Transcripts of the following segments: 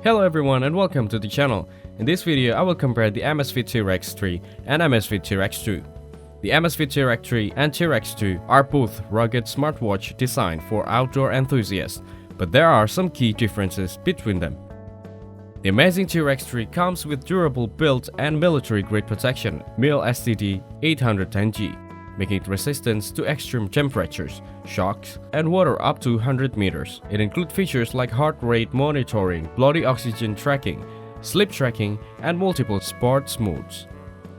Hello everyone and welcome to the channel. In this video I will compare the Amazfit T3 3 and Amazfit T3 2. The Amazfit T3 3 and T3 2 are both rugged smartwatch designed for outdoor enthusiasts, but there are some key differences between them. The amazing T3 3 comes with durable build and military-grade protection, MIL STD 810G, making it resistant to extreme temperatures, shocks, and water up to 100 meters. It includes features like heart rate monitoring, body oxygen tracking, sleep tracking, and multiple sports modes.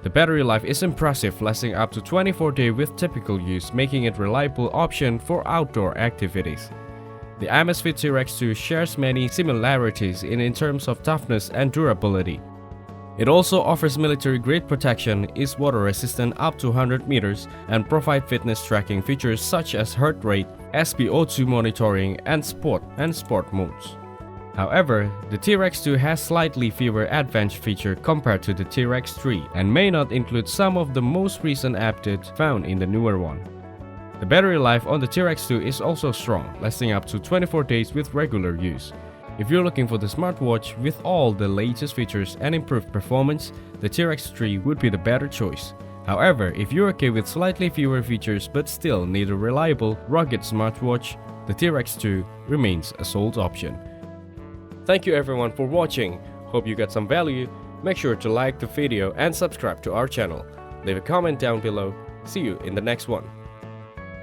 The battery life is impressive, lasting up to 24 days with typical use, making it a reliable option for outdoor activities. The Amazfit T3 2 shares many similarities in terms of toughness and durability. It also offers military-grade protection, is water-resistant up to 100 meters, and provide fitness tracking features such as heart rate, SpO2 monitoring, and sport modes. However, the T3 2 has slightly fewer advanced features compared to the T3 3 and may not include some of the most recent updates found in the newer one. The battery life on the T3 2 is also strong, lasting up to 24 days with regular use. If you're looking for the smartwatch with all the latest features and improved performance, the T3 3 would be the better choice. However, if you're okay with slightly fewer features but still need a reliable, rugged smartwatch, the T3 2 remains a solid option. Thank you everyone for watching. Hope you got some value. Make sure to like the video and subscribe to our channel. Leave a comment down below. See you in the next one.